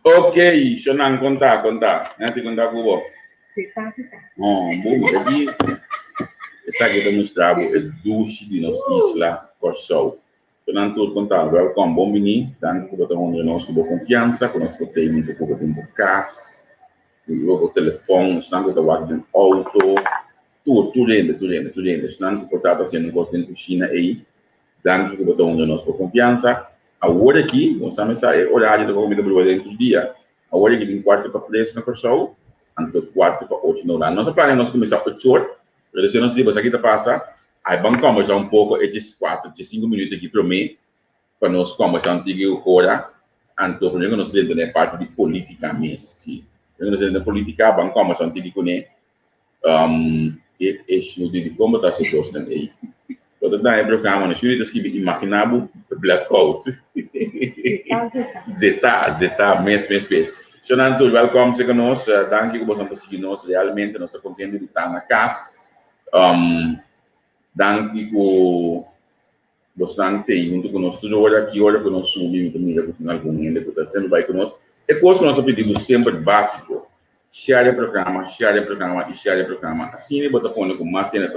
Ok, eu não contar. Não te contar com você. Você tá. Bom, aqui está aqui demonstrado é duche de nossa isla Corsol. Eu não estou contando, welcome, bom menino, tanto que você onde nós temos confiança, que nós temos muito pouco tempo casa, o telefone, nós estamos guardando auto, tudo rende, senão que está fazendo um gosto de China aí, tanto que você onde nós temos confiança. Agora aqui, nós estamos a horário de comida dentro do dia. Agora aqui tem quarto para 3 na Corsol, anto quarto para 8 no lá. Nossa plano é nós começar a 8 horas, pero se nós temos aqui da passa, aí vamos conversar um pouco, esses 4, 5 minutos aqui para mim, para nós conversar antigo hora, anto primeiro nós dentro da parte de política mesmo, sim. Nós dentro da política, vamos conversar antigo com ele, de como está se gostando aí. Todo daí é programa, nós temos que imaginar blackout. Zeta, mês. Senhor, welcome se conosco, danke que você está seguindo nós, realmente nós estamos contentes de estar na casa. Danke que você tem junto conosco, toda hora que nós subimos, com algum ainda que está sempre vai conosco. É coisa que nós pedimos sempre básico, share o programa. Assim, você pode com mais cena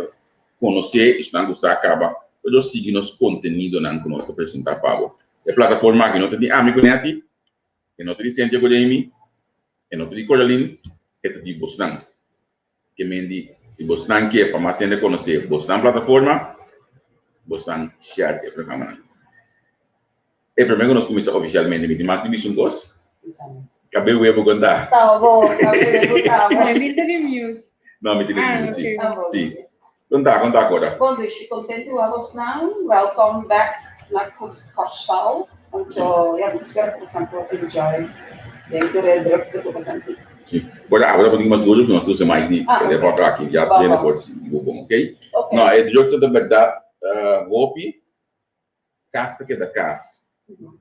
conhecer, estando você acaba, eu seguir nosso conteúdo que nós apresentamos para você. É plataforma que nós temos amigo neti, que nós temos Santiago Demi, que nós temos Coraline, que nós temos Bosnan. Que mendi, se Bosnan quer para mais cena conhecer, Bosnan plataforma, Bosnan share o programa. É primeiro que nós começamos oficialmente, me dimati de um gosto. Cabelo eu vou contar. Tá bom, cabelo tá bom. Me teve mute. Não, me teve mute, sim. Sim. Contar agora. Bom, estou contente com você não. Welcome back na Corsol. Então, eu espero que você possa enjoy dentro do grupo que você tem. Sim. Agora podemos duas, nós duas mais de levar aqui, já plena por bom, ok? Não, é direto da verdade, golpe, casta que da casa.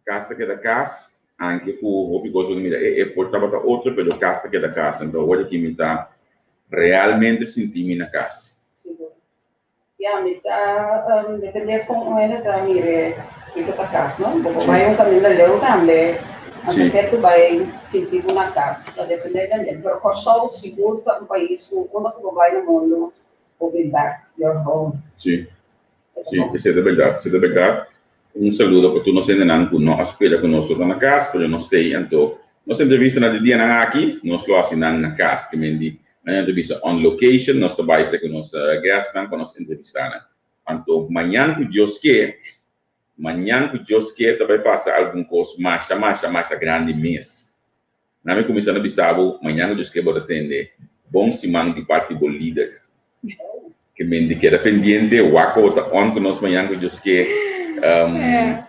Casta que da casa, anche o golpe gosto de mirar, é portava para outro, pelo casta que da casa. Então, olha que me está realmente sentindo na casa. Ya, kita depende como era terakhir itu pakas, no? Bayang kami na leo também. Até tu vai sentir uma casa, depende da gente. Pero Corsol seguro para um país onde tu vai no mundo, will be back your home. Sim, isso é de verdade. Um saludo para tu, nós ainda não espera conosco na casa, porque nós temos, então, nós entrevista na dia aqui, nós lo assinamos na casa, que me diz, na entrevista on location, nós trabalhamos com nossa guest, para nós entrevistar. Então, amanhã que Deus quer, vai passar alguma coisa mais grande mesmo. Na minha comissão de Bissau, amanhã que Deus quer pode atender, bom semana de parte do líder. Que me diz que era pendente, o acordo onde nós amanhã que Deus quer, é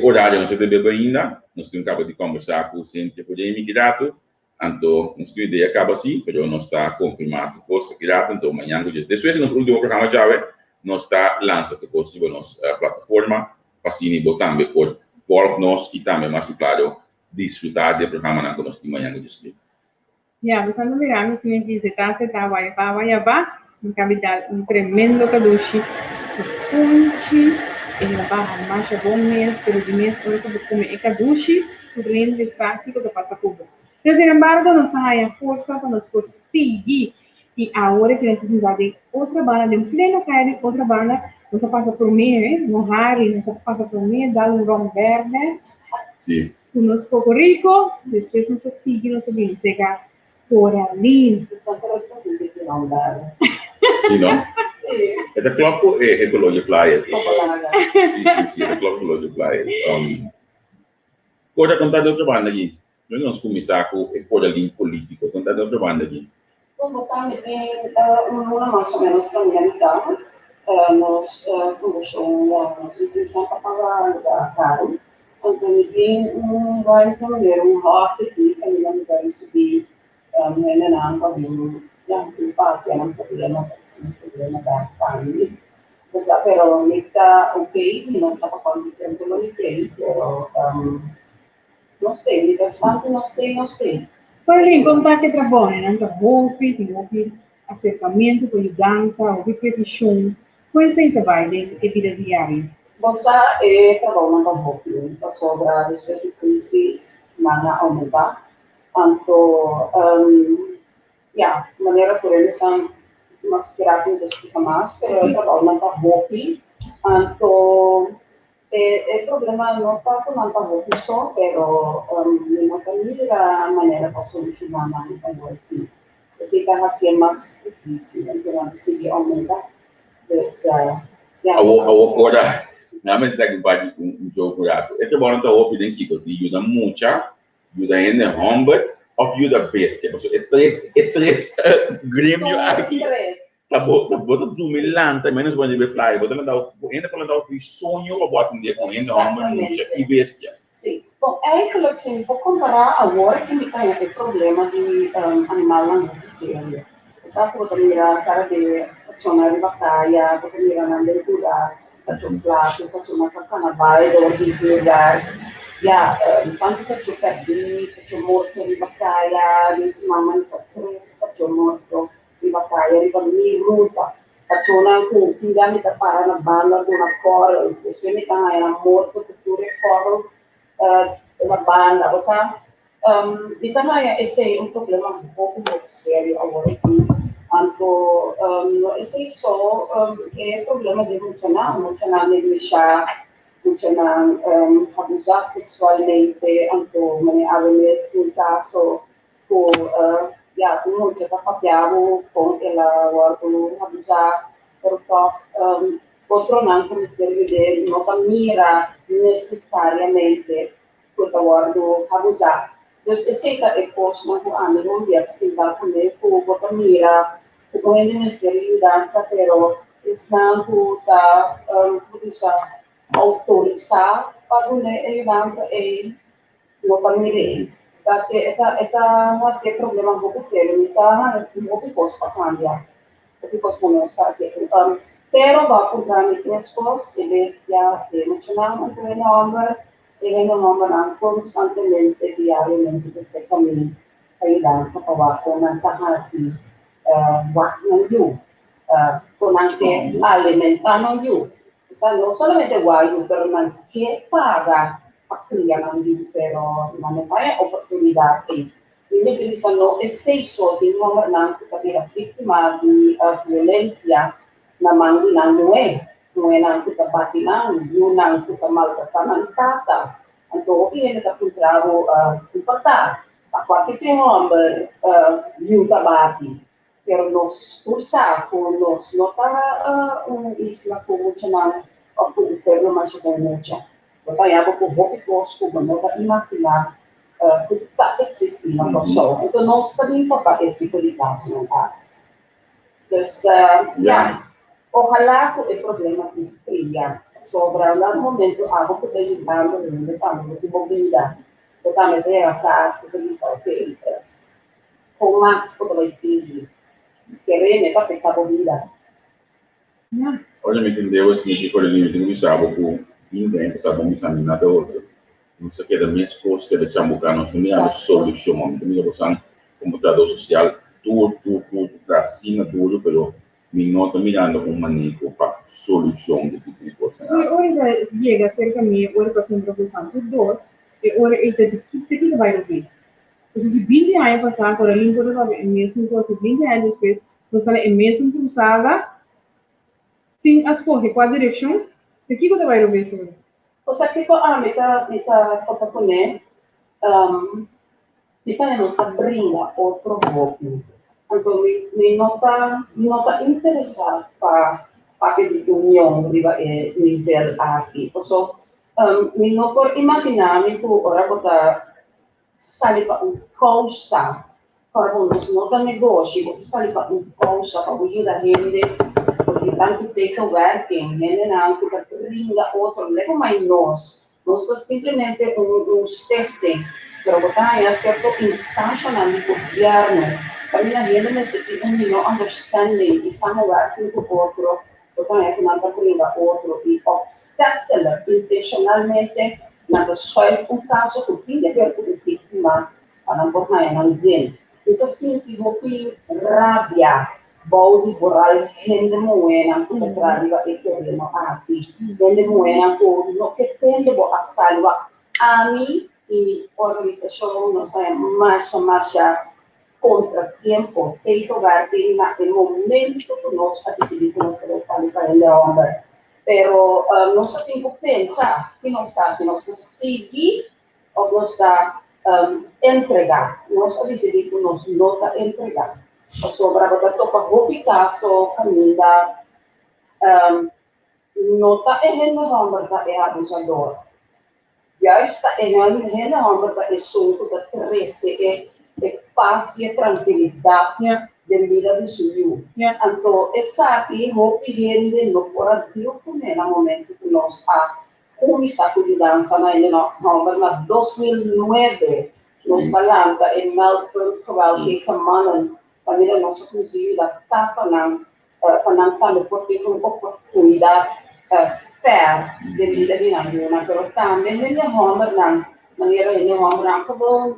horário não se deve ainda, nós temos acabado de conversar com o Centro de Imigrado, então, nossa ideia acaba assim, mas não está confirmado por secretário, então amanhã, depois nosso último programa já nós está lançando possível nossa plataforma, para assim, também por nós e também, mais claro, desfrutar do programa que nós temos amanhã. Ya, você não mirar, mas me diz, você vai, um tremendo caduche, punchi, ele vai mais bom mês, pelo mês, quando eu comer é caduche, o treino de saque que eu passo por. Mas, sin embargo, não sai a força para nós conseguir, e agora que necessitamos de outra banda, de pleno cair, outra banda, você passa por mim, no Harry, você passa por mim, dá um rom verde, com nosso cocorico, depois você segue, você vem chegar por ali. Só para você ter que não dar. Sim, não? É da Club Ecologia Playa. Sim, é da Club Ecologia Playa. Pode contar de outra banda aqui? Nós começamos com o poder político, contar de outra banda aqui. Como sabe, uma mais ou menos também então, nós começamos a utilizar para pagar caro. Então, ninguém vai ter rock aqui, que não vai receber não para vir, já que o parque não problema da família. Mas, pero, está ok, não sabe quanto tempo não ok, pero, não sei, bastante não sei. Pode encontrar que trabalha, né? Houve acercamento, dança, houve petição. Como você trabalha em vida diária? Você trabalha na Houve, para sobrar as vezes crises, semana aumenta. Tanto, maneira por eles são mais criativos do que mais, pero eu trabalho na Hopi, tanto o problema não está com a Hopi só, pero não tem a maneira para solucionar na Hopi. Isso está sendo mais difícil, então se aumenta, Agora, na mensagem para jogo rato, é bom então Hopi tem que ajuda mucha, ajuda ainda humble, of ajuda besta, porque é três grêmio aqui. Tá bom, tu me lanta, menos bom de fly, bota ainda para dar o sonho para botar um dia com ainda humble mucha e bestia. Sim, bom, eigenlijk se for comparar agora que me tem aquele problema de animal não oficial. Sabe, você mira a cara de funcionar de batalha, você mira na leitura, fazer um prato, fazer uma carnaval, de lugar. Quando você perdi, fazer morto de batalha, disse mamãe sa três, fazer morto de batalha, de dormir luta. Fazer uma que gamit para na banda de uma corals, isso me tá era morto de tudo corals na banda, você então esse é um problema um pouco sério agora aqui. Então, esse só é problema de emocional negligenciar, emocional abusar sexualmente, então, no caso, muito está papiado com ela, abusar, porque outro não consegue não mira necessariamente o abusar. Então, esse é o posto na qual não deve ser também por mira, com ele ministério de dança, pero não está autorizar para a dança e não para mira. Então, vai ser problema um pouco sério, então, um pouco para cambiar, um pouco para mostrar que pero va a encontrar três coisas, ele já emocional, ele não vai constantemente, diariamente, desse caminho, a dança para não assim, não you, com alimentar não you, não somente o pero não quer pagar a criar não you, pero não vai oportunidade. E mesmo isso não é só de uma não que a vítima de violência naman não é não kita batinan, não kita maltrataman tata. Então, ini kita puntravo importar. Apa kita nomor yuta bati. Pero nos tursa ko nos nota isla ko mucha na o pero mas ko mucha. Kaya ko hopi ko ko nota imagina que existe na pessoa. Então, nós também para esse tipo de caso não tá. Então, ojalá que o problema que cria sobra no momento algo que está ayudando de movida, totalmente de atrás, que dice, ok, con más fortalecido, que realmente para afectar a vida. Olha, me entendeu assim, que quando eu tenho missão com ninguém, que sabe missão nada outro. Não sei que da minha esposa que deixa bucar não tem a solução, não tem a solução computador social, tudo para cima, tudo pelo não está mirando um manejo para solução de tipo de coisa. E ora chega cerca mim, ora para um professor por dois, e ora ele que vai ouvir. Então, se 20 anos passar, agora limpo o mesmo coisa, 20 anos depois, você está em mesmo cruzada, sem escolher qual direção, de que você vai ouvir sobre? O sea, que meta papakune, meta nos brinda outro hobby. Então, me nota interessado para pedir união de nível aqui. Então, me não por imaginar me por ora botar sair para causa, para nós não tá negócio, você sair para causa para ajudar a gente, porque tanto tem que ver que gente não fica brinda outro, leva mais nós simplesmente step, pero botar aí certo instância no governo. Kami gente necessita understanding, isang working com o outro, então é que não está brinda outro e obstacle intencionalmente na escolha caso que tem que ver com o vítima para não portar em alguém. Então sim, tive que rabia, balde moral, gente moena, que traga e problema aqui, gente moena que não que tende a salvar a mim e organização nossa marcha contratiempo, tem lugar tem naquele momento que nós está decidindo que nós vamos sair para ele homem, pero nós temos que pensar que nós está se nós seguir ou nós está entregar, nós decidimos que nós não está entregar, sobre a topa o Picasso caminha nota en homem da é abusador. Juist en homem da é assunto da 13 é paz e tranquilidade de vida de seu. Então, essa aqui não pedindo no por Deus como no momento que nós começar a mudança na homem na 2009 nós saímos em Melbourne que kemanan família nossa conseguiu da tapa na penantang porque uma oportunidade fair de vida di nanguna pero também ele homem não maneira ele homem não como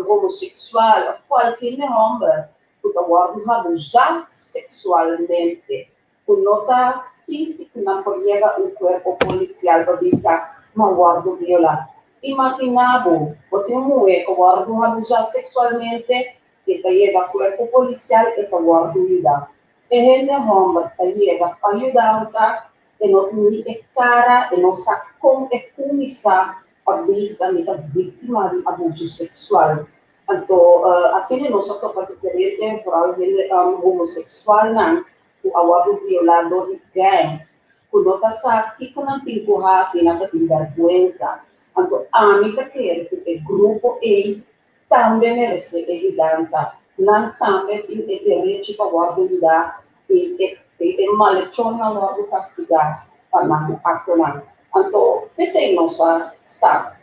homossexual qualquer homem que está abusado sexualmente que nota sinto que não chega corpo policial para dizer mas guardo violar imaginavo porque mulher que guardo abusado sexualmente que chega corpo policial e que guardo vida ele homem chega para ajudar e não tem cara e não sabe como é começar a visa da vítima de abuso sexual. Então, assim nós só para diferente para o homossexual não, o abuso violador de gangs, quando nós sabe que quando tem empurrar assim não tem vergonha. Então, a mim tá querendo que o grupo E também merece evidência, não também tem direito para o abuso e maldição não vai castigar para não actuar. Então, pensei nossa start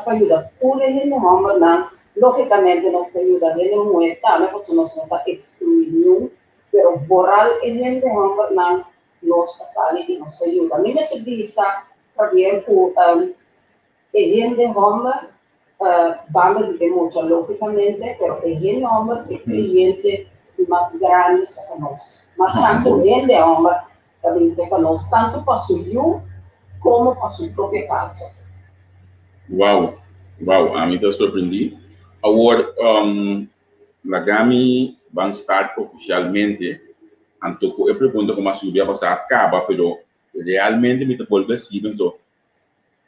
para ajudar tudo ele não mas logicamente nós ajuda ele não é também porque nós não está excluindo, pero moral ele não nós sali e nós ajuda. Nem se diz para ver que ele não vamos de muito logicamente, pero ele não é cliente mais grande que nós. Mas tanto ele é homem, também que nós, tanto para o seu como para o seu próprio caso. Uau, a mim está surpreendido. Agora, Lagami vai estar oficialmente, então eu pergunto como a Silvia vai acaba, mas realmente me está voltando assim, então,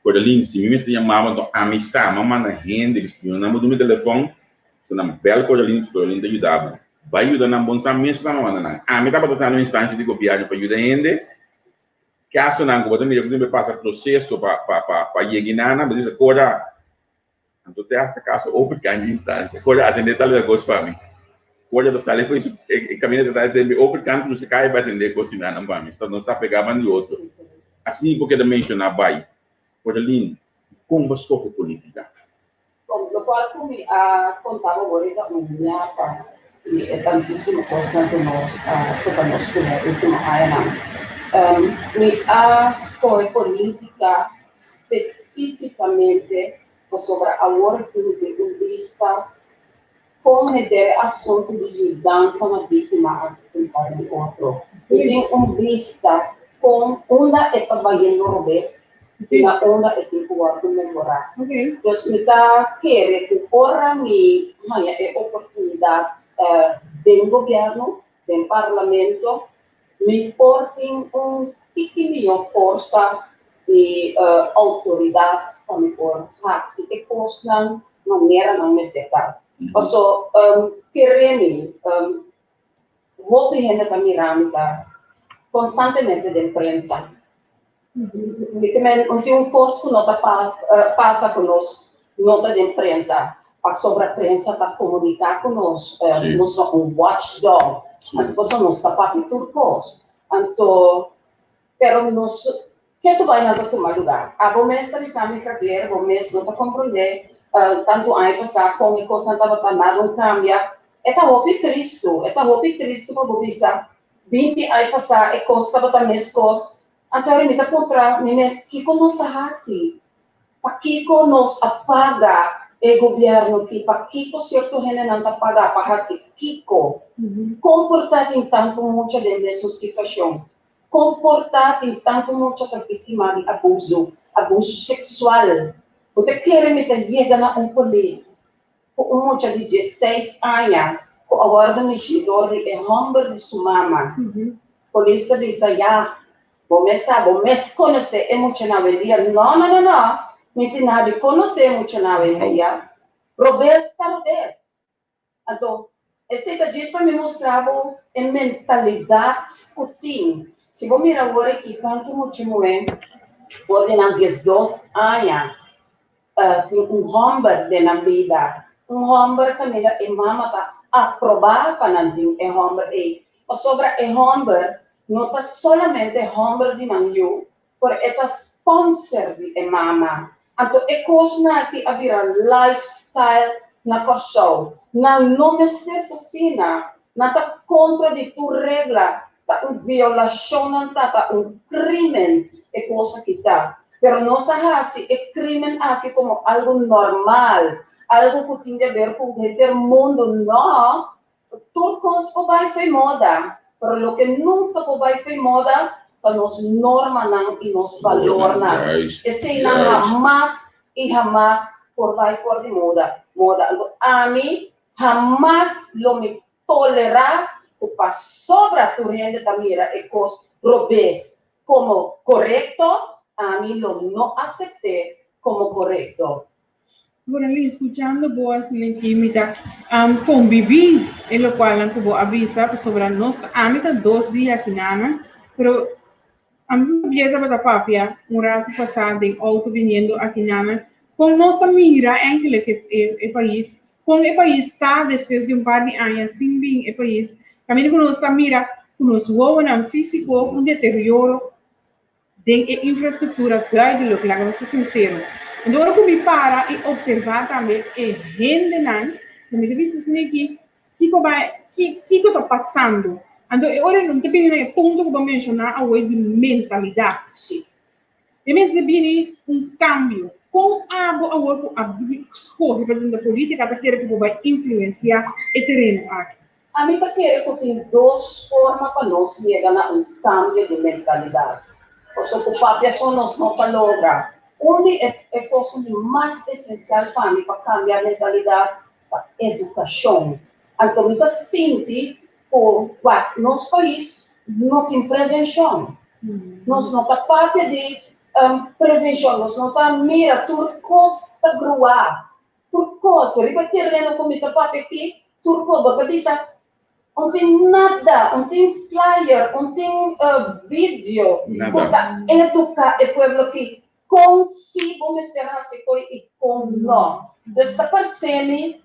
por ali, se me está chamando, a missa, mamãe na renda, se eu não mudou meu telefone, se não belo por ali, te ajudava. Vai ajudar na bom samento que não anda. A mim estava tentando uma instância de viagem para ajudar ainda. Caso não, como também eu passo processo para chegar na, mas isso agora, então tem esta caso ou pequena instância, agora atender tal coisa para mim. Agora da sala foi isso, e caminho de atender ou pequeno não se cai para atender coisa não para mim. Então não está pegando de outro. Assim porque também mencionar vai. Por ali, como você toca política? Bom, eu posso contar agora da minha parte. E é tantíssima coisa que nós temos última ano. A escolha política especificamente sobre a ordem de vista como é assunto de mudança na vítima para o outro. Tem vista com uma é trabalhando no revés e na outra é que o melhorar. Então, me está querendo que ora me é oportunidade do governo, do parlamento, me portem pequenininho força e autoridade para me pôr assim que possam maneira não necessitar. Also, querendo, vou ter a mirada constantemente de imprensa. Porque um posto nota passa conosco, nota de imprensa, sobre a imprensa está comunicar conosco, nós somos watchdog, então nós está para tudo conosco. Então, pero nós, que tu vai nada tomar lugar? A bom mês está me carreira, bom mês não está compreender, tanto aí passar com a coisa não está nada, não cambia. É roupa triste para você 20 aí passar, é coisa estava também coisa. Então, ele está contra, mas que nos assim, para que nos apaga o governo, que para que certo gente não está pagar para assim, que comportar em tanto muita dessa situação, comportar em tanto muita vítima de abuso sexual, Você quer me chegar na polícia, com moça de 16 anos, com a ordem de chidor de humber de sua mama. Polícia diz, já, vou conhecer emocional dia. Não, não, não, não. Não tem nada de conhecer emocional dia. Robês para vez. Então, esse diz para me mostrar a mentalidade que tem. Se você mirar agora aqui, quanto muito é, pode não 12 anos, humber de na vida. Humber que a mama está aprovada para não ter humber. Mas sobre humber, não está somente humber de não eu, por é sponsor de mama. Então, é coisa que havia lifestyle na show. Não me certa assim, não está contra de tua regra, está uma violação, está crime, é coisa que está. Pero não se hace é crime aqui como algo normal, algo que tem a ver com o mundo, não. Turcos vai foi moda, pero o que nunca vai foi moda, para nós norma não e nos valor não. Esse não jamais e jamais vai por de moda. A mim jamais lo me tolerar o para sobra tu renda da mira e cos robês como correto, a mim lo não aceitei como correto. Bueno, escuchando vos en química, conviví, en lo cual han como avisa sobre nuestra amiga 2 días aquí nada, pero a mí me viene para papia, un rato pasado en auto viniendo aquí nada, con nuestra mira en que el país, con el país está después de un par de años sin bien el país, también con nuestra mira, con los huevos físico, un deterioro de infraestructura, claro, de lo que la cosa es sincero. Então, eu comi para e observar também e gente não, que me disse assim que está passando. Então, eu não tenho nenhum ponto que eu vou mencionar a de mentalidade. Sim. E me viene cambio. Com a escolha da política para querer que vai influenciar o terreno aqui. A mim, para querer que tem 2 formas para nós chegar a cambio de mentalidade. Ou seja, o papel só nós não logra. Onde é coisa mais essencial para mim para cambiar a mentalidade a educação. Então, eu sinto que nosso país não tem prevenção. Nós não estamos capazes de prevenção. Nós não estamos mira turcos para gruar. Turcos, repetirendo como está papel aqui, turcos, você diz, não tem nada, não tem flyer, não tem vídeo para educar o povo aqui. Consigo me será se foi e com não. Desta parceme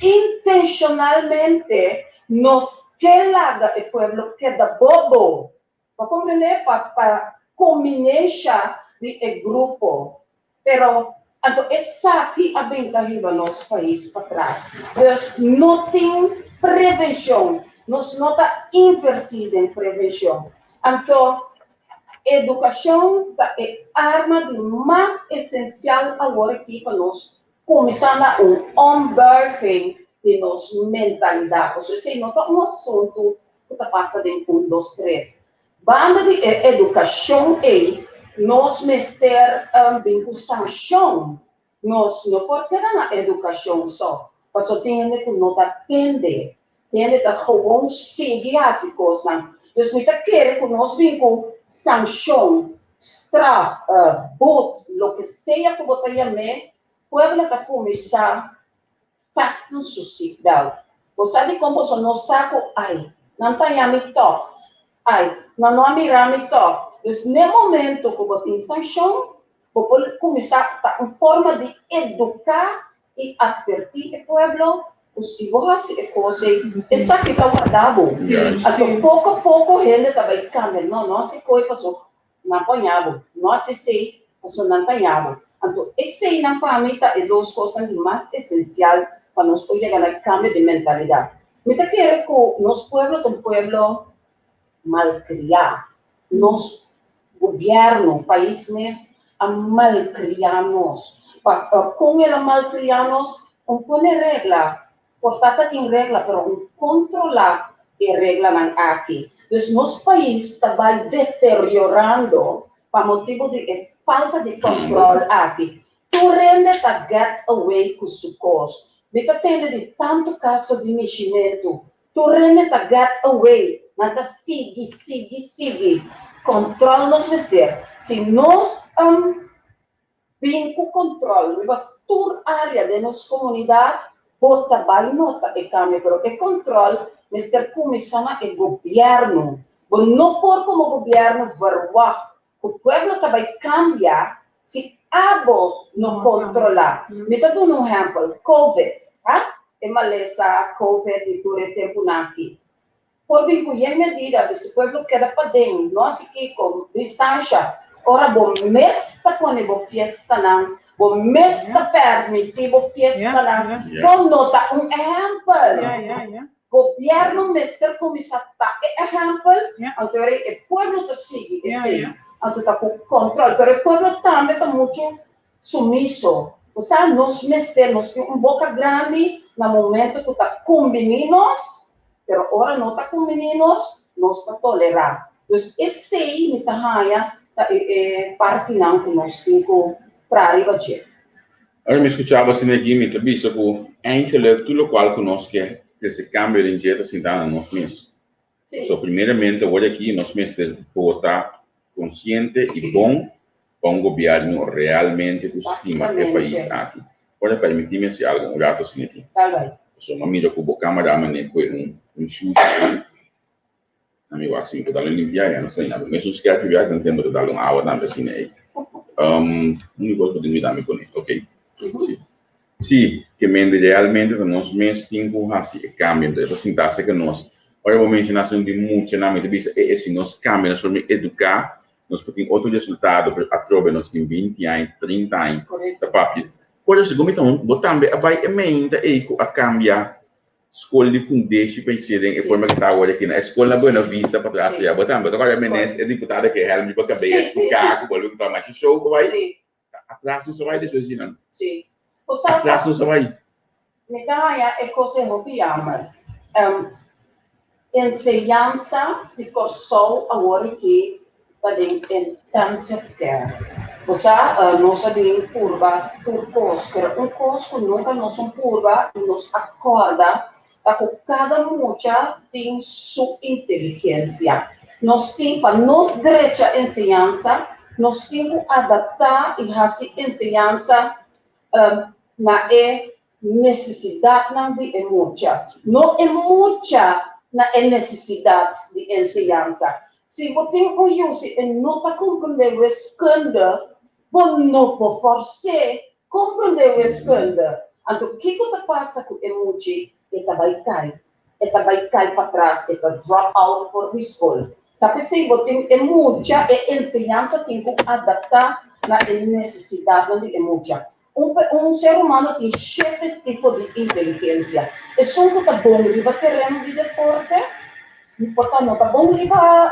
intencionalmente nos quelaga o povo queda bobo. Para compreender, para combinar de grupo. Pero, então, essa aqui a bem arriba nosso país para trás. Não tem prevenção. Nós não está invertido em prevenção. Então, educação é a arma mais essencial agora aqui para nós começar a unberging de nossa mentalidade. Ou seja, não é um assunto que está passando em 1, 2, 3. Banda de educação é nós mester bem com sanção. Nós não podemos ter na educação só. Mas só tem que não atender. Tem que gewoon seguir as coisas. Dus muita querer que nós vim com sanção, straf, bot, lo que seja que botaria me, pueblo que começar fast sociedade. Você sabe como se não saco, ai, não tem a me top, ai, não há me top. Dus no momento que você tem sanção, você começar a forma de educar e advertir o pueblo. O segurança é coisa, essa que está guardado. Então, pouco a pouco, a gente também cambia. Não se coi, passou, não apanhava. Não se passou, não apanhava. Então, esse aí, na família, é 2 coisas mais essenciais para nós chegar a cambio de mentalidade. Muita quer que nosso povo é um povo malcriado. Nosso governo, país mesmo, malcriamos. Com ele malcriamos, põe regra. Portanto, tem regra, pero controlar a regra não aqui. Então, nosso país está deteriorando por motivo de falta de controle aqui. tu rende a get away com sucos. Mita tende de tanto caso de meximento. Tu rende a get away. Nada sigue. Controle nos mister. Se nós bem com controle, toda área da nossa comunidade, bota bem nota e cambia, pero o controle, mister comissão é governo. Não por como governo verwach, o povo também cambia se abo não controlar. Me dá um exemplo, COVID, é maleza COVID e todo tempo aqui. Por bem que a medida, se o povo quer para dentro, nós aqui com distância, ora bom mês tá quando bom fiesta não, bom mês tá permitir bom fiesta não, bom nota exemplo. Governo mister começar a exemplo, então o povo tá seguir, então tá com controle, pero o povo também tá muito sumiso. Você nós mister nós tem boca grande no momento que tá com meninos, pero ora não tá com meninos, nós tá tolerar. Então esse aí me tá raia parte não que nós temos para arriba de. Agora me escutava assim aqui, me também só que eigenlijk tudo o qual conosco que esse cambio de jeito assim dá nós mesmos. So primeiramente olha aqui nós mesmos votar consciente e bom para governo realmente que estima o país aqui. Olha para mim time se algo gato assim aqui. So uma mira com boca mas mané foi chute. Amigo assim que dá limpiar não sei nada. Mas os que atividade não tem dar uma água na assim aí. Único que me dá me conectar, ok? Sim, que realmente nós mesmos temos assim cambio, então assim tá que nós. Olha vou mencionar de muito na minha vista é assim nós cambiamos para educar, nós podemos outro resultado para atrobe nós tem 20 anos, 30 anos, tá papi. Quando se então botar vai emenda a cambiar escola de fundeixe para serem e forma que tá agora aqui na escola Boa Vista para trás já botar agora menes é diputada que realmente para cabeça com carro, para para mais show vai atrás não vai depois não. Sim. Atrás não vai. Medalha é coisa moviama. Enseñanza de corso agora que está em intensive care. Você não sabe curva turcos, pero curso nunca nós curva nos acorda que cada mucha tem sua inteligência. Nós temos para nos direita enseñanza, nós temos adaptar e fazer enseñanza na necessidade não de mucha. Não é mucha na necessidade de enseñanza. Se você tem uso e não está compreendendo o escândalo, você não pode forçar compreender o escândalo. Então, o que passa com o mucha? Vai cair para trás, vai drop out por escola. Tapi se você tem mucha, a enseñanza tem que adaptar na necessidade de mucha. Ser humano tem 7 tipos de inteligência. E só que está bom de terreno de deporte, portanto, não está bom de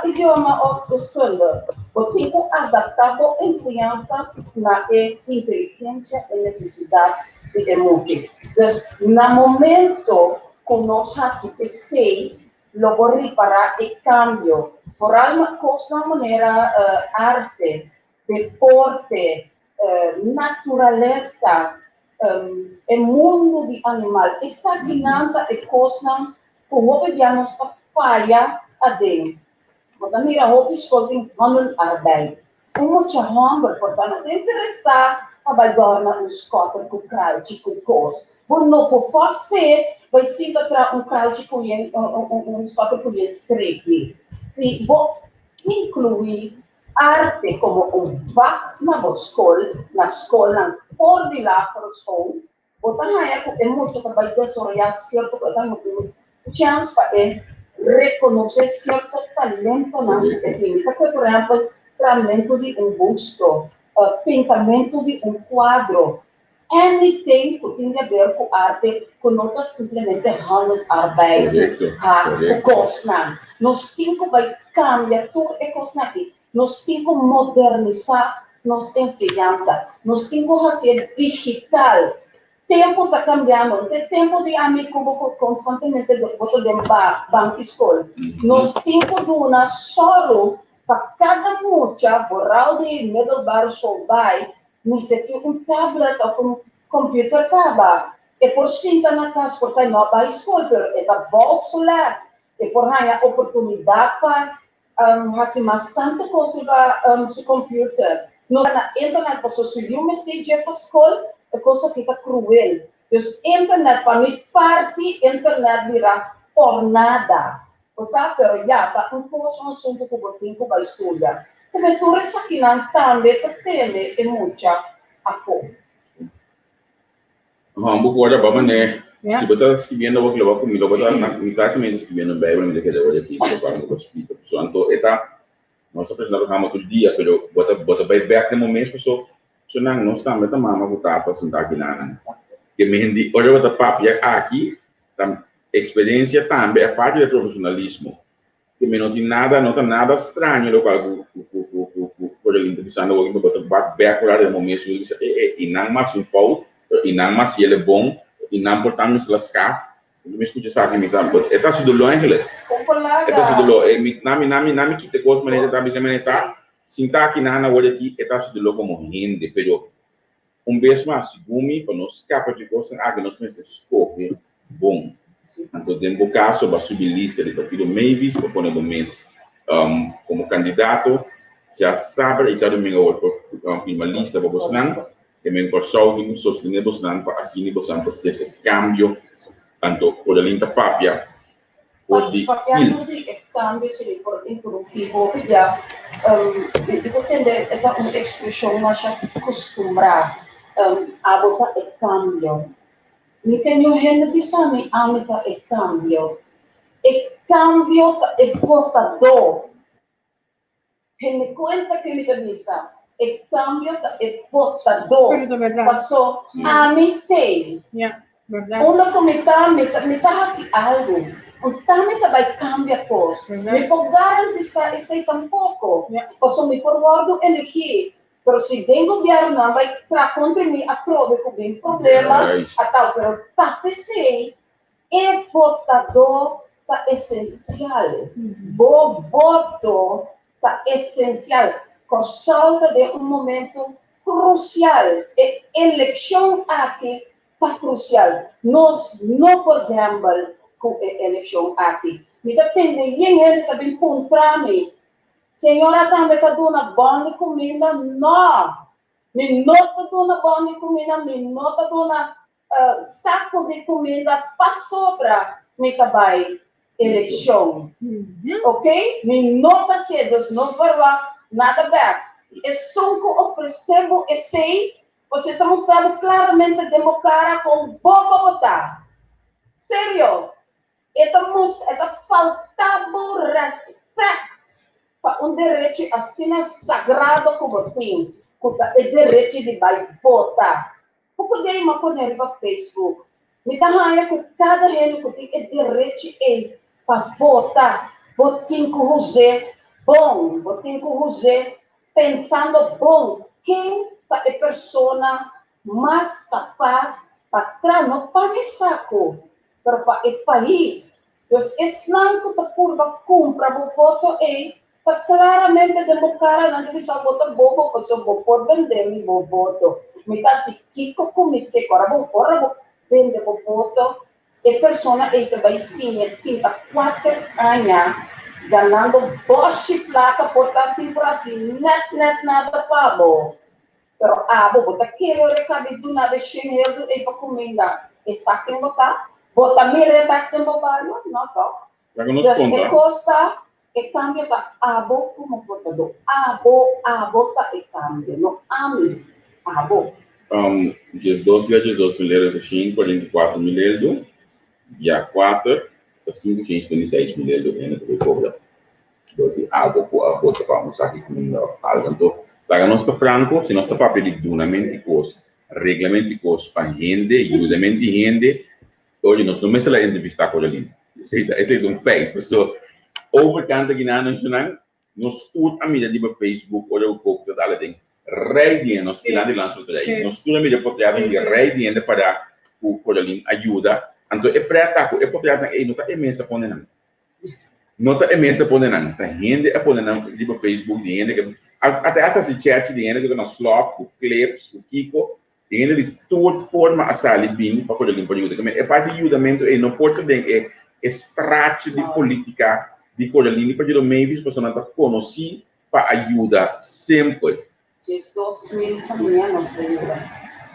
idioma ou escola. Você tem que adaptar a ensinança na inteligência e necessidade de emoji. Então, no momento que nós fazemos logo reparar e cambio, por alguma coisa maneira, arte, deporte, natureza, o mundo de animal, essa dinâmica é coisa que o governo está falha adentro. Portanto, a escola tem arbeid. Muita hambre, portanto, é interessante trabalhar nos quatro com crowd, com coisa. Não por forçar, vai sempre ter crowd com quatro com estrepe. Se vou incluir arte como vac na escola, por de lá para o som, é muito trabalho de desarrollar certo chance para reconhecer certo talento na técnica, por exemplo, tratamento de busto, pintamento de quadro, anything que tem a ver com arte, que não está simplesmente handarbeid, o kostnad. Nós temos que cambiar tudo é kostnad. Nós temos que modernizar nossa ensinança. Nós temos que fazer digital. Tempo está cambiando. Tem tempo de amigo constantemente botar de banco escola. Nós temos que dar solo para cada mucha, rural de middle bar vai Mas é que tablet ou computer acaba. E por sinta na casa, porque não vai escola, é da bolsa lá. E por aí a oportunidade para fazer mais tanta coisa para se computer. No na internet, para se eu me esteja para escola, a coisa fica cruel. Então, internet, para mim, parte, internet virá por nada. Sabe, pero já, tá um assunto que eu tenho que estudar. Também tu aqui não também tem é muita apoio. Buku ada apa mana? Yeah. Sebetulnya sekian dah waktu lepas kami lepas nak minta kami sekian dah Bible mereka dah ada kita kalau lepas itu. So anto eta nós precisamos ramar todo dia, pero bota back no momento so nang nós estamos eta mama buta apa sentar aqui na que me hindi olha bota papo ya aqui tam experiência também é parte do profissionalismo. Que me não tem nada estranho lo qual por ele interessante o que bota back lá no momento e não mais um pouco e não mais ele é bom e não portamos lascar me escuta sabe me tá eta sudo lo engele eta sudo lo e nami kita cos maneira tá bisa maneira sinta aqui na hora aqui eta sudo lo como rende pero vez mais gumi para nos escapar de coisa que nós pensamos escolher bom então tem um caso para subir lista de partido Mavis para pôr no mês como candidato já sabe e já domingo uma lista para você que me encorçou que nos sostenemos para assim você pode ter esse cambio tanto por a linha papia por de cambio se por introdutivo que já eu entender essa uma expressão mais acostumada a botar o cambio me tenho gente pensando em aumentar o cambio é portador me conta que me pensa o cambio é portador passou a mim tem uma comentar me tá assim algo também vai cambiar coisas me pode garantir isso tampouco passou me forward energia pero se tem governo não vai para contra mim aprove com bem problema a tal pero tapecei é portador tá essencial voto tá essencial por falta de momento crucial e eleição aqui tá crucial nós não podemos com a eleição aqui me depende ninguém também contra-me senhora também está dando boa comida não me nota dando boa comida me nota dando saco de comida para sobra me trabalho eleição ok me nota se Deus não vai nada bem é só que eu percebo e sei você está mostrando claramente democrata com boa votar sério está faltando respeito para um direito assim sagrado como eu tenho o direito de votar porque daí uma coisa para Facebook me dá raiva que cada gente que tem direito para votar votinho com você bom votinho com você pensando bom quem é a pessoa mais capaz para não para saco para o país esse não que está por comprar o voto está claramente democrata não deve ser voto bobo para ser por vender o voto me está se Kiko comitê agora vou vender o voto e pessoa que vai sim há 4 anos ganhando boche placa por estar sempre assim net nada pago pero vou aquele recado do nada chinelo e para comida e saque botar bota me redacte no bairro não tá e costa e cambia para abo como votador abo tá e cambia no ami abo dia 12 milheiros de 5 44 milheiros dia 4 5 26 milheiros de ano que cobra do abo para usar aqui com algo então lá nós está franco se nós está papel de donamento cost regulamento de cost para rende ajudamento de rende hoje nós não mesmo lá entrevistar com ele esse é um fake so overkant aqui na nacional nós tudo a mídia de Facebook olha o pouco da tem rei de nós que lá de lanço daí nós tudo a mídia pode ter de rei de para o por ali ajuda então é para ataque é pode ter não tá imensa ponendo não tá imensa ponendo tá rende é ponendo de Facebook de rende que até essa church de ainda que nós slop, o clips, o kiko, ainda de toda forma a sali bem para poder limpar ajuda. É parte de ajudamento e não pode ter extrato de política de coisa limpa de meio as pessoas não conhecem para ajudar sempre. Diz 2000 famílias não se ajuda.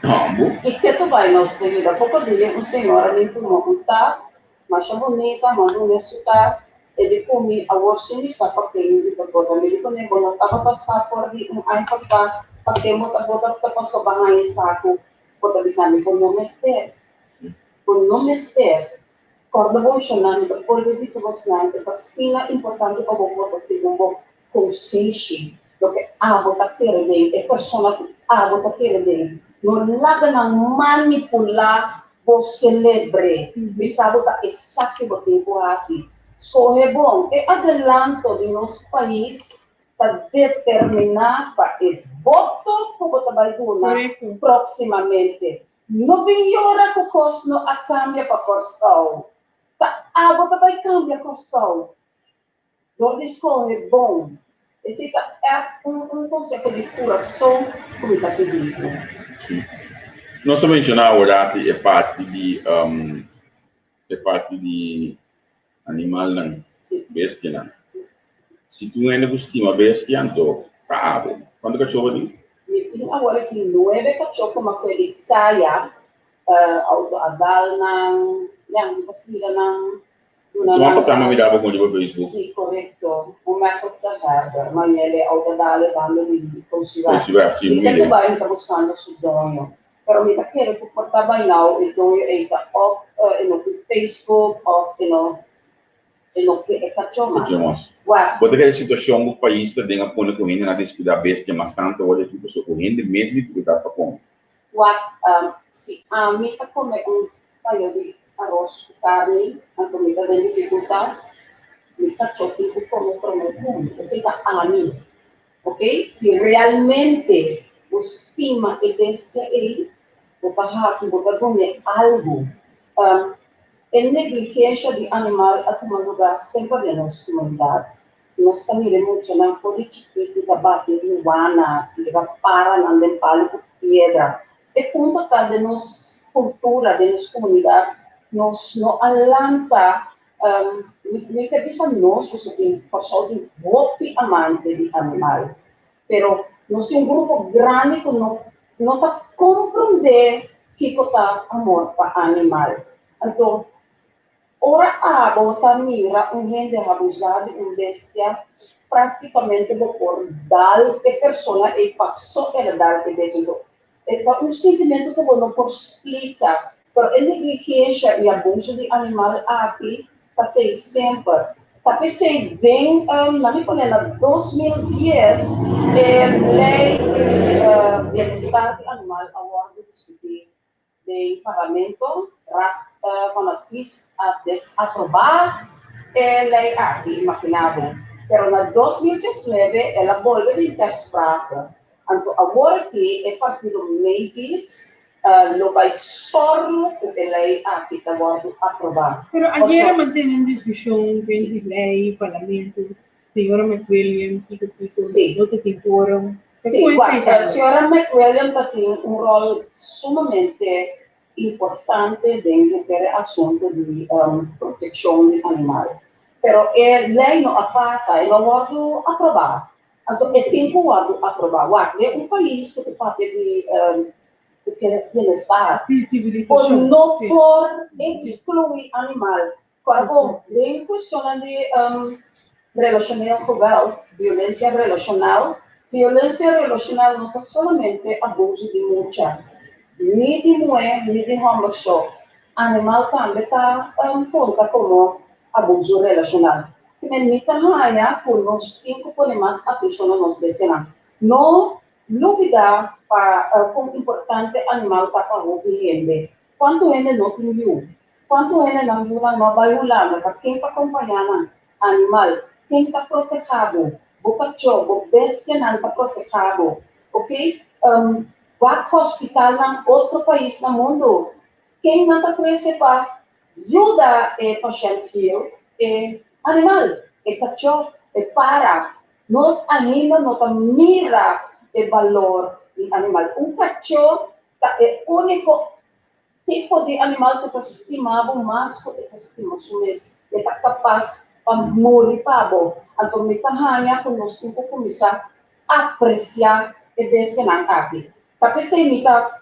Não, E que tu vai não se ajuda? Pouco dia, senhora me tomou um tas, mas a bonita, mandou me sutas, ele comi a worship sa porque da bota me dijo ne bono tava passar por di ai passar porque mo ta bota ta passou bahay saco bota bisami por no mester corda bolsonaro da por de se você não é vacina importante para o bota segundo consciência do que a bota querer de é persona a bota querer de não nada não manipular o celebre bisa bota exato bota assim. Escolhe bom, é adelanto do nosso país para determinar para o voto que o trabalho proximamente. Não melhora que o custo a cambia para a Corsol. A voto vai cambiar a Corsol. Então, escolhe bom. Esse é conceito de coração que está pedindo. não só mencionar agora é parte de animal não, bestia não. Se tu ainda gostima bestia, então, tá bom. Quando cachorro ali? Agora que 9 cachorro uma coisa de caia, auto adal não, yang pila não. Semua passar me dava com o Facebook. Sim, correto. Uma coisa rara, mas ele auto adal dando de considerar. E tanto vai está buscando o dono. Pero me está querendo comportar bem não, e dono está off no Facebook, off no que é cachorro. Pode ter situação no país que tem a pôr com ele na descuidar bestia bastante, olha tudo socorrendo mesmo de cuidar para como. Se a mim está comendo talho de arroz com carne, a comida de dificuldade, me cachorro tem que comer para o mundo. Esse é a mim, ok? Se realmente você estima que bestia ele, você vai comer algo. A negligência de animal a tomar lugar sempre nas nossas comunidades. Nós também muito na política de debate de uana, de para na limpar com pedra. É ponto de nossa cultura, de nossa comunidade, nós não alanta, me cabeça nós, que somos pessoas de muito amante de animal. Pero nós é grupo grande que não está compreender que está amor para animal. Então, ora a bota mira gente abusado bestia praticamente por dar que persona e passou a dar que desejou. É sentimento que não por explicar, pero a negligência e abuso de animal aqui está sempre. Tapi se vem na minha 2010 lei de bem-estar animal award discutir de parlamento quando quis desaprovar a lei aqui imaginável. Pero na 2019 ela voltou a intersprata. Então agora que é partido Mavis lo vai sorno o que a lei aqui está voltando a aprovar. Pero ayer mantém discussão entre lei, parlamento, senhora McWilliam, Sim. outro foram. Sim, a senhora McWilliam tem rol sumamente importante dentro do assunto de proteção de animais. Pero a lei não passa, ela vai aprovar. Então, é tempo de aprovar. É país que tem parte de bem-estar. Por não por excluir animal. Quando vem questão de relacional cruel, violência relacional não é somente abuso de mulher, nem de mulher, nem de homossexual. Animal também está conta como abuso relacional. Que me trabalha por nós 5 problemas a pessoa nos desenha. Não dúvida para como importante animal está para o cliente. Quanto ele não tem quanto ele não vai olhar para quem está acompanhando animal, quem está protegido. Bukan job, bestia não está protegido, ok? Vai hospital em outro país no mundo. Quem não está crescendo para ajudar o paciente é animal, é cachorro, é para. Nós ainda não mira o valor do animal. Cachorro é o único tipo de animal que nós estimamos mais que estimamos mesmo. Ele está capaz de morrer para o então, me tahanha que nós temos que começar a apreciar o descenante aqui. Tapi se imita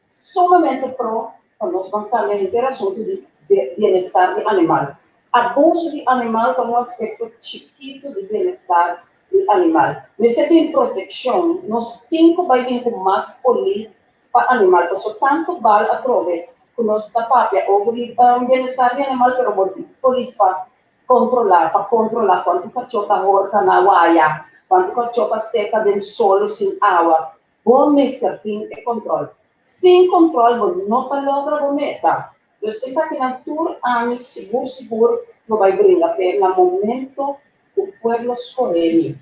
solamente pro nós vamos ter a interação de bem-estar do animal. Abuso de animal como um aspecto chiquito de bem-estar do animal. Nesse bem proteção, nós temos que ter mais polícia para animal. Porque tanto vale a prove que nós está papia o bem-estar do animal, pero muito polícia para controlar quanto cachorro está horta na waia, quanto cachorro seca dentro do solo sem água. Bom, Mr. Tem controle. Sem controle, você não está logra a meta. Então, essa aqui na tour, seguro, não vai brincar, no momento o povo escolhe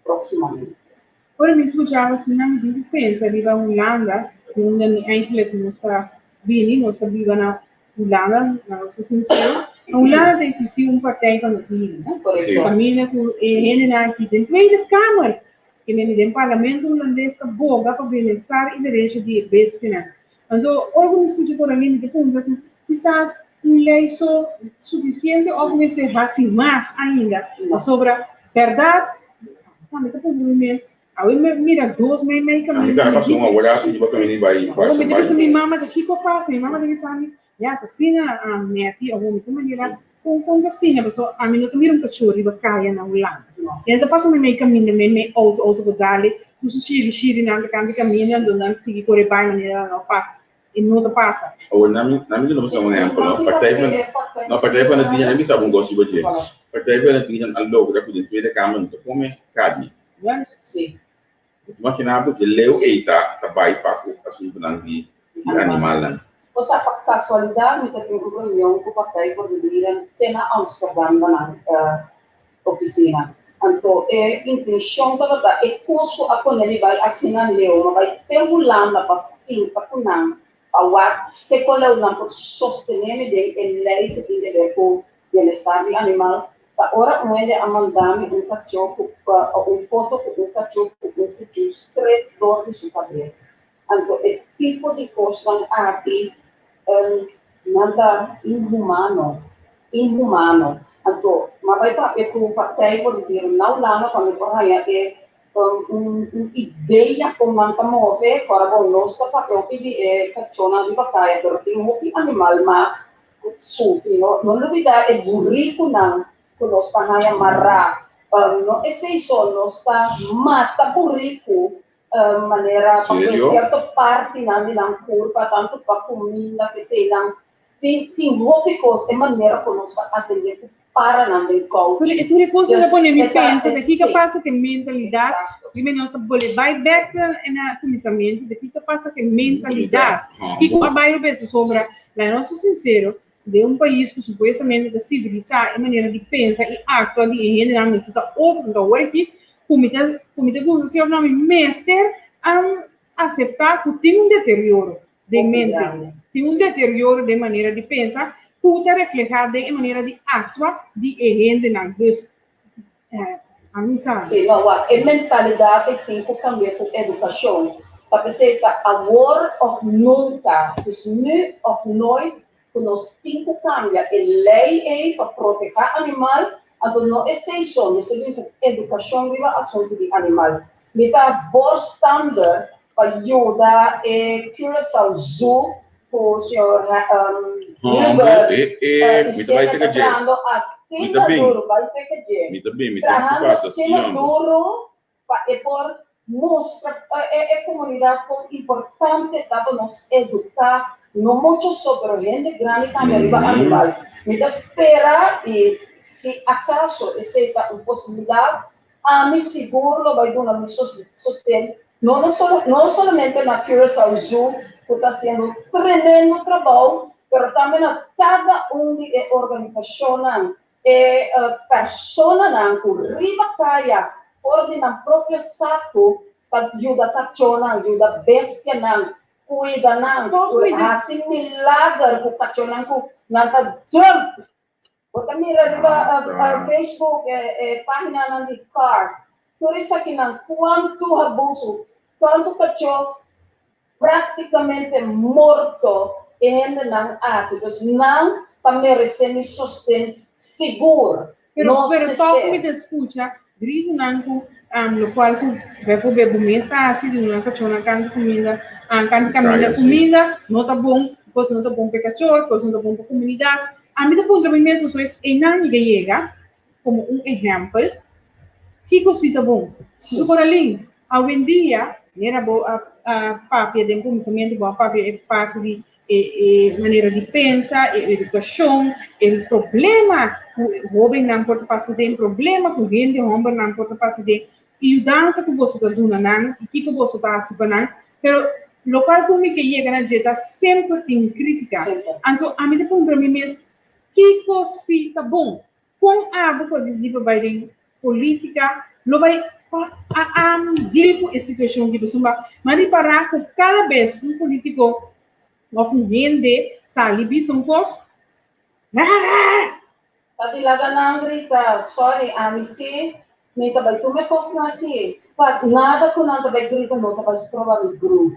proximamente. Ora, mi escuchava assim, na medida que pensa, ali na Holanda, onde eigenlijk nós está vindo, nós está vivendo na Holanda, na nossa sincero, na Holanda existiu partij van het Lieden, Sim. família que é aqui dentro, Tweede Kamer, que no parlamento holandês está boga para bem-estar e direito de vestimenta. Então, alguns escutam por ali, que ponto, quizás lei só suficiente, ou mesmo assim mais ainda, sobre a verdade, também está por mês. Aí mira, dois meses caminho. Então, passou uma olhada e botou ele vai. Agora me diz minha mama daqui que eu passo, minha mama daqui sabe, já tá assim a minha tia, ou muito maneira com assim, a pessoa a mim não mira cachorro e vai cair na Holanda. E então passa meio caminho, meio outro godale, tu xiri na canto caminho, andando seguir correr bem maneira não passa. E não passa. Ou na minha não precisa um exemplo, não. Partei para dia nem sabe gosto de dia. Partei para dia algo da coisa de cama não come carne. Sim. Imaginava que leu eita trabalho para o assunto de animal lá. Você por casualidade, me teve uma reunião com o papai por dizer que na Amsterdam na oficina. Então, a intenção da verdade é curso a quando ele vai assinar leu, vai ter um lama para sim, para kunang, para o que quando o lama para sostener a lei que tem a ver com o bem-estar do animal. Ora, não é a mandar-me cachorro, foto com cachorro com três dores de sua cabeça. Então, o tipo de coisa aqui nada inhumano. Então, mas vai para o papai por dizer, não lá quando eu é uma ideia como não está mover, para bom, nós está para eu pedir cachorro de batalha, pero tem um animal mais sufi, não duvidar é burrico não, que nós está a amarrar, não é isso, nós está mata burrico maneira para certa parte não curva tanto para comida que sei não tem tópicos de maneira que nós atender para não ter coach. Tu coisa que pone me pensa daqui que passa que mentalidade e nós está boleh vai back na começamento daqui que passa que mentalidade e com a bairro pensa sobre lá nosso sincero de um país que supostamente é civilizado, a maneira de pensar e actuar e generalmente está outro da web comida que se chama mestre a aceitar que tem um deterioro de mente, tem um deterioro de maneira de pensar, que está reflejado em maneira de actuar de gente na dus amizade. Sim, não, a mentalidade tem que cambiar com educação. Para ser a word of nunca, dus nu of nooit, que nós temos que cambiar. A lei é para proteger animal. Então, não é isso, nós temos educação viva assunto de animal. Mita bom standard para ajudar a Curaçao Zoo, com o senhor Hilbert, vai ser que acima duro, vai ser que trabajando acima duro, para por mostrar a comunidade como importante para nos educar, não muito sobre a gente grande também para animal. Mita espera e se acaso essa uma possibilidade, a mim seguro vai dar uma sustento, não somente na Curaçao Zoo, que está sendo tremendo trabalho, mas também na cada de organizações e pessoas que riba caia, ordem próprio saco para ajudar cachorro, ajudar bestia, cuida, assim milagre com cachorro, que não está Você mira a Facebook, página de car, por isso aqui não, quanto abuso, quanto cachorro praticamente morto ainda não ácidos, não para merecer sustento seguro. Pero toque me escucha, grito nanco, lo cual que bebo está ácido, não cachorro can comida, can caminha comida, não tá bom, coisa não tá bom para cachorro, coisa não tá bom para comunidade. A mim da ponto de mesmo só é enani que chega, como exemplo, que coisa tá bom. Se por ali, hoje em dia, era boa a papia de conhecimento, boa papia é parte de maneira de pensar, educação, o problema o jovem não pode passar de problema com gente, o homem não pode passar de e a dança que você está dando não, e que você está assistindo, pero local como que chega na dieta sempre tem crítica. Então, a mim depois para mim mesmo, que coisa tá bom. Com a água pode dizer vai de política, não vai direito a situação que você vai, mas para que cada vez um político ou um gente sai de São Paulo, Tadi laga nang grita, sorry, si, may tabay tumepos na aqui. Pag nada ko nang tabay grita mo, tabay prova mi group.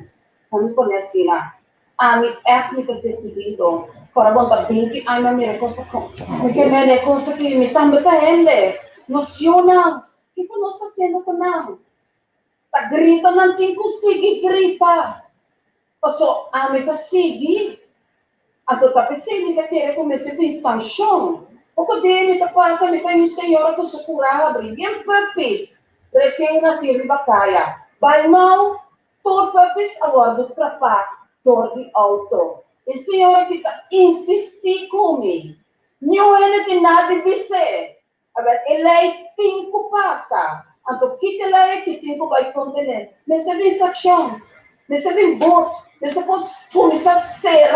Kami po niya sila. Ami étnica decidido. Para bom para bem ai na minha coisa com. Porque minha coisa que me também tá ele. Nociona. Que que nós fazendo com não? Tá grita não tem conseguir grita. Passou ami tá seguir. Ato tá pensando que querer começar a expansão. O que dele tá passando, me tem um senhor que se curava, bem papis, recém-nascido em Bacaia. By now, todo papis agora do trapá, todo de auto. E senhor que tá insistir comigo. Não é que nada de você. Agora, ele é tempo passa. Então, que ele é que tempo vai contener. Mas ele tem acções, mas ele tem voto, mas ele pode começar a ser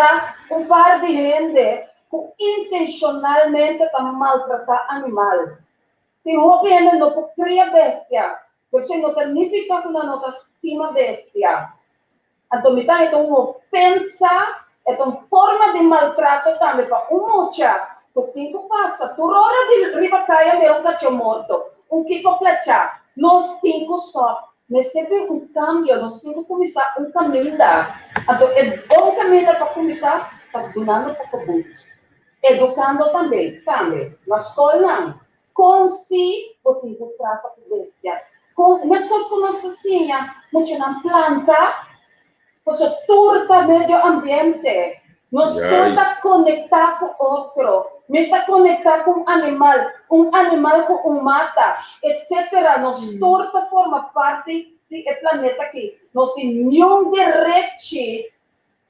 par de gente que intencionalmente para maltratar animal. Se você ainda não cria bestia, você não significa que não estima bestia. Então, então, pensa, é uma forma de maltrato também para mocha. O tempo passa, por hora de riba caia, ver um cachorro morto, que completar. Nós temos só, mas teve cambio, nós temos que começar caminho. Então, é bom caminho para começar, para donando para o bucho. Educando também, na escola não. Com si, o tipo trata de bestia. Mas quando nós assim, muito na planta, você turta meio ambiente. Nós turta conectar com outro. Meta conectar com animal com mata, etc. Nós turta forma parte do planeta aqui. Nós temos nenhum direito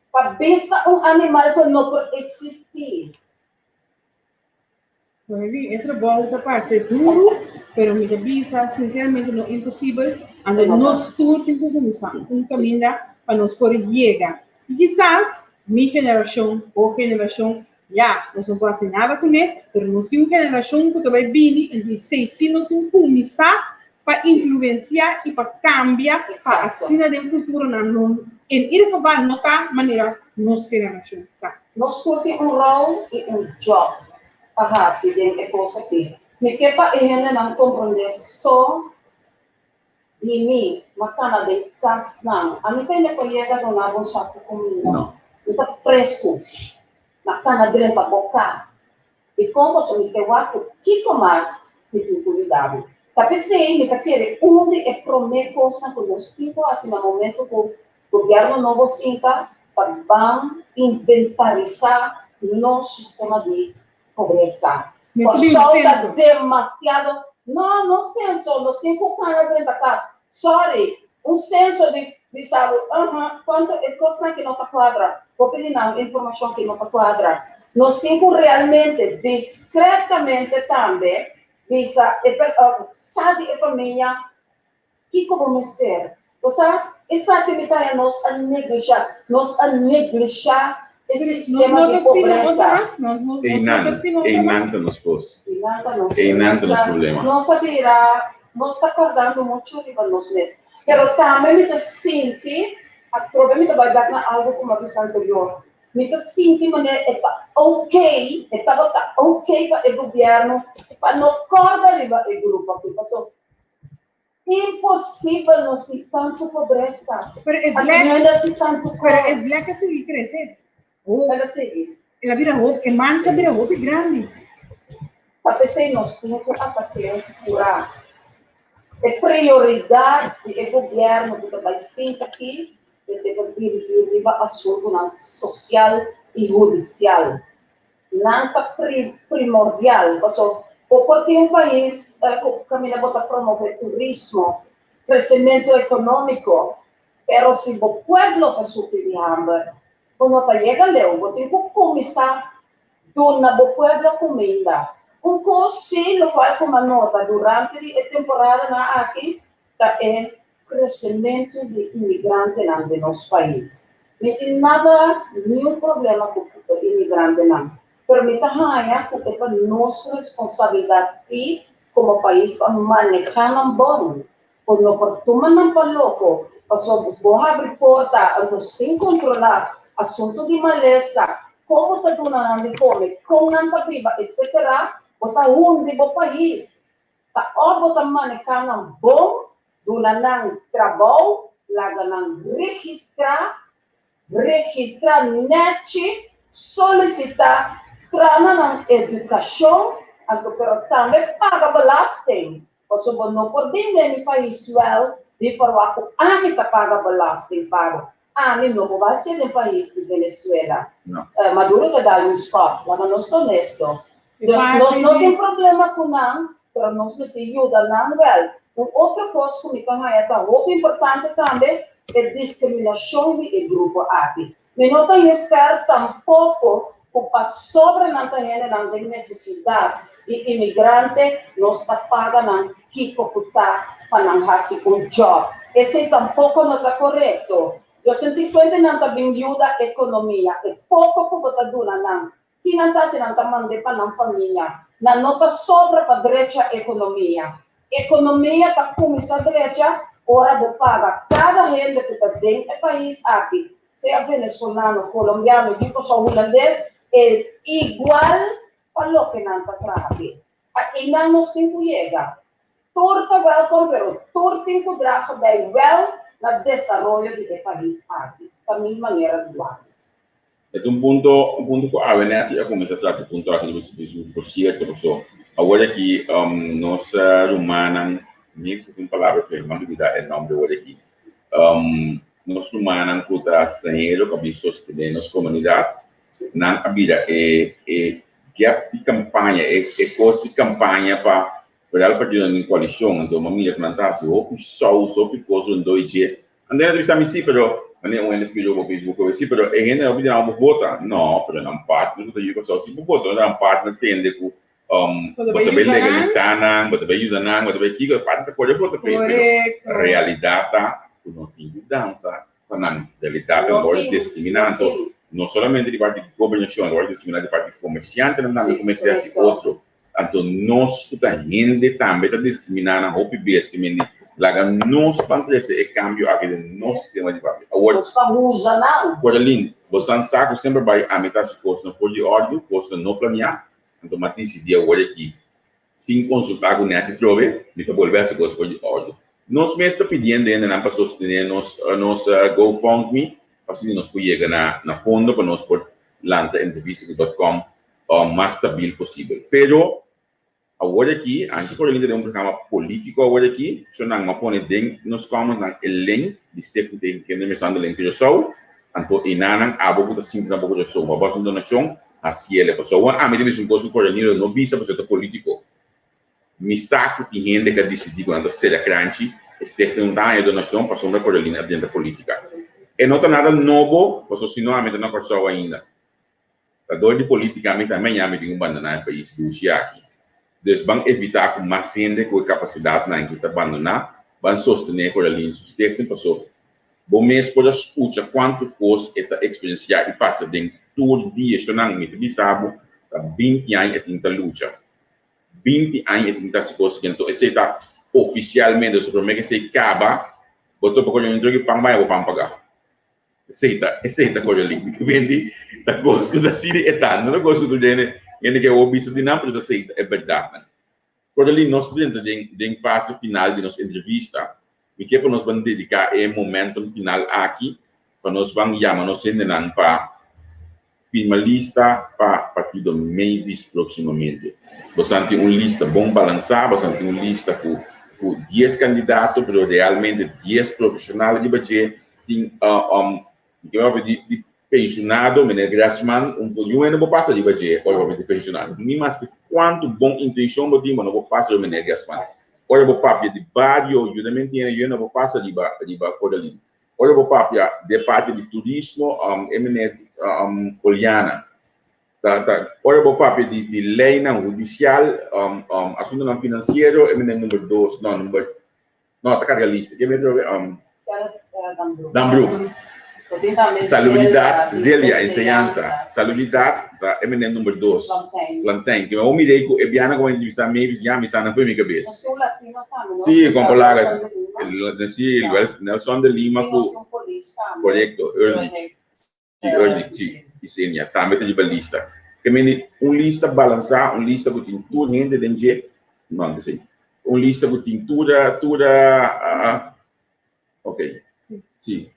para pensar animal que não pode existir. Entra volta parte duro, pero me avisa, sinceramente não é impossível. Então nós todos temos que começar caminho para nós poder chegar. E quizás minha geração ou geração já nós não podemos fazer nada com ele, mas nós temos uma geração que vai vir e se nós temos que começar para influenciar e para cambiar para assim no futuro não em ir para notar maneira nossa geração tá. Nós temos rol e job. Se tem coisa aqui. Me que para ele não compreender só ini makana de kas não. A mim tem que chegar no nabo saco comigo. Não. Então fresco. Makana de para boca. E como se me que o que mais me tem cuidado. Tapi sei me querer onde é prometer coisa que nós tipo assim no momento que o governo novo sinta para inventarizar nosso sistema de pobreza. Falta demasiado. Não senso, não sei como dentro da casa. Sorry, senso de sabe, quanto é coisa que não está quadra, opinião, informação que não está quadra. Nós temos realmente, discretamente também, sabe a família, que vamos ter? Você, essa atividade nós a negligenciar esse sistema de pobreza. Einanta nos pôs. Einanta nos problemas. Nós sabirá, nós está acordando muito de nós mesmos. Mas também me sinto, provavelmente vai dar algo como a visão anterior. Me sinto que é ok, está ok para o governo, para não acordar o grupo aqui. impossível não ser tanto pobreza. Pero é A black, não ser tanto pero é coisa. black assim crescer. Oh, Ela seguir. ela vira roupa, é mancha vira roupa grande. A pessoa nós temos que abater, curar. É prioridade do governo que vai sentar aqui, que se vai dirigir para assunto social e judicial. Não é primordial, porque um país que bota promover turismo, crescimento econômico, pero se o povo está sofrendo hambre, quando está chegando, você tem que começar a dar ao povo comida. Conselho qual como nota durante a temporada aqui está em crescimento de imigrantes no nosso país. Não tem nada, nenhum problema com o imigrante não. Permita ganhar porque é nossa responsabilidade sim, como país para manejar um bom. Quando não portamos não para louco, passamos vou abrir porta, então sem controlar assunto de maleza, como está dando de fome, com não priva, etc. Bota de bo país. Ta bota manejar ng bom, duna ng trabaho, laga ng registra neti, solicita, trana ng edukasyon, pero também paga belasting. Kasi no por din ni país well, di parwa ko kita paga belasting para. No vai ser no país de Venezuela. No. Maduro que dá um stop, lá não estou honesto. Nós não temos problema com não, mas nós precisamos ajudar não, well. Outra coisa que me é muito importante também é discriminação de grupo aqui. Mas não tem que tampouco para sobre não tem necessidade de imigrante nós está pagando kiko kuta para não fazer um job. Esse tampouco não está correto. Eu senti que não está bem ajuda a economia. É pouco que está dando não. Finanças não está mandando para a família. Não nota sobra para a direita economia. Economia está começando a direita, ora vou pagar cada renda que está dentro do país aqui. Seja venezuelano, colombiano, holandês, é igual para o que não está trabalhando. Aqui não nos tem que chegar. Torta welcome, pero torta tem que trabalhar well no desenvolvimento do país aqui. Da mesma maneira do lado. É um ponto que a Venezuela já começa a tratar ponto aqui por certo, pessoal. Agora que nós humanos, nem se tem palavra para uma vida é nome de agora aqui. Nós humanos que estrangeiro que vem sostener nossa comunidade, na vida é gap de campanha, é coisa de campanha para ela partir em coalição, então uma milha que não está se ou só coisa em 2 dias. Andei a dizer assim, pero não é que eu vou Facebook assim, pero é ainda não pedi não votar, não, pero não parte do que eu só se votar, não parte não tende que bota bem legalizar, bota bem usar, bota bem que parte da coisa bota bem, realidade tá, não tem mudança, não, realidade é agora discriminando, não somente de parte de governação, agora discriminando de parte de comerciante, não dá comerciar assim outro, então nós que a gente também está discriminando a OPBs que me laga nós para esse cambio aqui no nosso sistema de papel. Agora, usa não. Coralina, você sabe que sempre vai aumentar as costas no folha de ódio, costas não planear, então mas esse dia agora aqui, sem consultar com o net trove, me para volver as costas de ódio. Nós mesmo está pedindo ainda não para sostener nossa GoFundMe, para assim nós podemos chegar na fundo para nós por lançar entrevista.com o mais estável possível. Pero agora aqui, antes por ele ter programa político agora aqui, só não põe dentro nos como na elenco de step que tem começando a elenco de show, então inanang abo que sempre na boca de show, uma baixa donação, assim ele passou. Me deve um coisa por ele não visa para ser político. Me saco que gente que decidiu quando ser crunch, step não dá a donação para sombra por ele dentro da política. E não tá nada novo, porque senão a gente não passou ainda. A dor de politicamente também a gente tem abandonar o país do aqui. Dus vão evitar que mais gente com capacidade na que abandonar, vão sostener com a linha sustento pessoa. Bom mês pode escutar quanto custa esta experiência e passa dentro todo dia, se não me sabe, 20 anos em esta luta. 20 anos em esta coisa que então esse está oficialmente o primeiro que se acaba, botou para quando eu pão vai ou pão pagar. Esse está coisa ali, que vende da coisa da cidade é tanto, não gosto do gênero. Ele que é o obispo de Nápoles aceita, é verdade. Quando ali nós dentro de fase final de nossa entrevista, e que nós vamos dedicar o momento final aqui, para nós vamos chamar nós para finalista para partido Mavis proximamente. Você tem uma lista bem balançada, você tem uma lista com 10 candidatos, mas realmente 10 profissionais de budget, tem de pensionado, mas Grassman, pouquinho não passa de budget, obviamente pensionado. Mas quanto bom intenção eu tenho, não vou passar de Grassman. Olha o papel de barrio, eu não vou passar de Cordalino. Olha o papel de parte de turismo, Poliana. Olha o papel de lei judicial, assunto não financeiro, número 2, não, tá carga lista. Que é Dambru. Salubridade, Zélia, ensinança. Salubridade, número 2. Plantain. Que eu mirei que é bem como entrevista meio já me sana foi minha cabeça. Sim, com colegas. Sim, Nelson de Lima, correto, Erlich. Sim, tá, meta de balista. Que uma lista balançar, uma lista com tintura, gente de não sei. Uma lista com tintura, ok. Sim.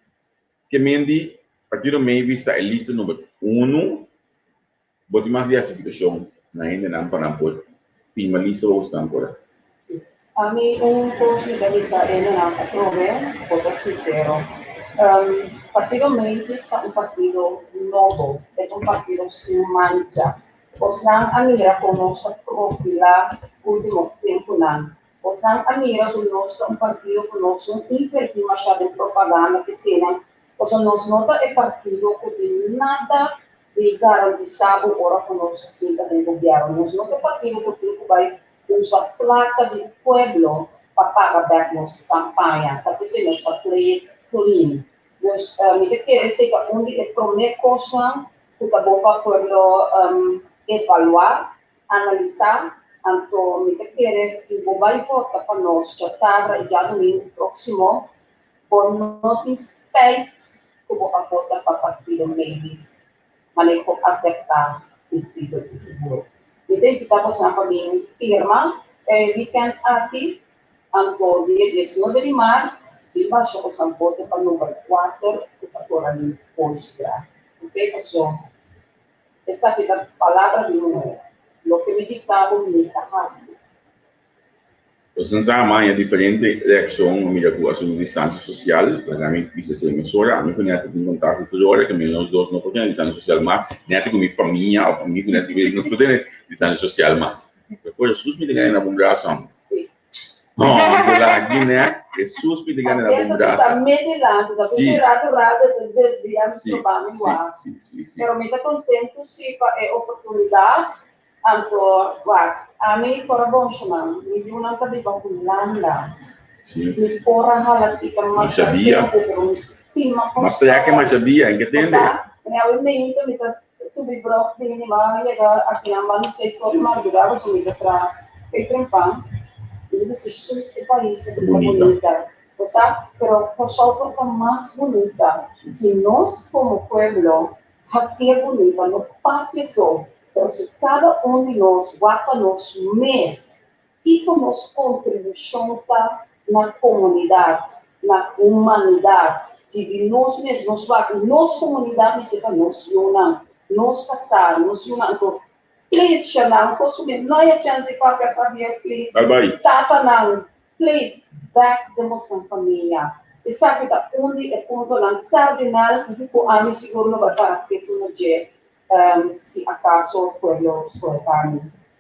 Que mendi, a partir do meio vista, a lista número 1, bote mais de aceptação, na ainda não para não pôr. Tem uma lista ou está agora. A mim, possibilidade ainda não aprove, vou ser sincero. Partido meio vista um partido novo, é um partido sem mancha. Os não amiga com nossa profila último tempo não. Os não amiga com nosso um partido com nosso hipertimachado de propaganda que cena. Os nós nota é partido que tem nada de garantizado ora com nossa cinta de governo. Nós nota é partido que tem que vai usar placa de pueblo para pagar back nossa campanha. Tapi se nós play it clean. Nós me quer dizer que onde é primeira coisa que tá bom para pueblo evaluar, analisar. Então me quer se vou vai votar para nós já sabe já domingo próximo por notice como a volta para partido Mavis, mas ele pode aceitar esse seguro. E tem que estar passando para mim firma, weekend aqui, então dia 19 de março, ele vai chegar para o voto para o número 4, que está por ali, postra. Ok, pessoal? Essa é a palavra de número. O que me diz algo me está Então, amanhã é diferente reação com a sua distância social, realmente precisa ser emissora, a mim conhece com contato com hora que nós dois não podemos distância social mais, nem com minha família ou comigo, não podemos distância social mais. Depois Jesus me liga na bombração. Não, lá aqui, né? Jesus me liga na bombração. Está medilando, está virado, desviar os problemas lá. Sim. Pero me está contento se é oportunidade, então, a mim fora bom chamar, me viu na cabeça com Landa. Me fora halati ka mas sabia. Mas é que mais sabia, entende? Realmente me está subir bloco de animal e aqui na mão sei só uma durava subida para tempan. E você suste país que bonita. Sabe? Pero por que mais bonita. Se nós como pueblo assim bonita, não papesou. Então, se cada de nós guarda nosso mês e com nossa contribuição na comunidade, na humanidade, se nós mesmos, nossa comunidade, se nós unam, nós casar, nós unam, então, please, Shanam, não há chance de qualquer família, please, tapa não, please, back de nossa família. E sabe que onde é ponto lá, cardinal, tipo, a mim seguro não vai estar aqui no dia. Se acaso o pueblo escutar.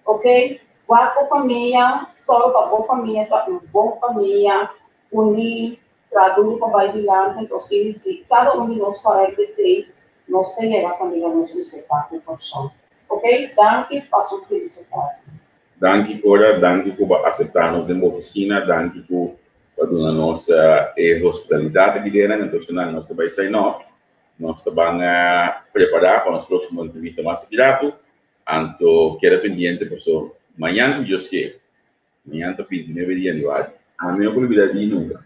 Ok? Quatro família, só para boa família, para uma boa família, unir, traduzir para bailar, então se cada de nós para crescer, nós temos a família, nós visitar com pessoa. Ok? Danke, passo por visitar. Danke, Cora, danke por aceitar-nos na oficina, danke por a nossa hospitalidade aqui dentro, então, nós também saímos. Nós estamos preparar para a próxima entrevista mais direto. Então, queda pendiente, pessoal. Amanhã, eu sei. Amanhã, está pedindo, eu veria ali. A minha comunidade nunca.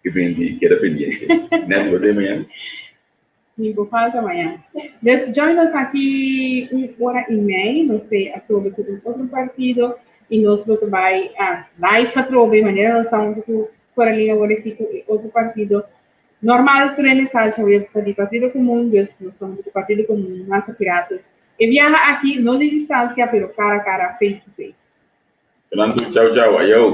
Que queda pendiente. Né, você amanhã? Amigo, falta amanhã. Join us aqui 1 hora e meia. Nós temos a prova com outro partido. e nós vamos vai live a trove, maneira nós estamos por ali agora aqui com outro partido. Normal, por nessa já está de partido comum, nós estamos de partido comum, massa pirata. E viaja aqui, não de distância, pero cara a cara, face to face. Fernando, tchau, tchau. Aí eu.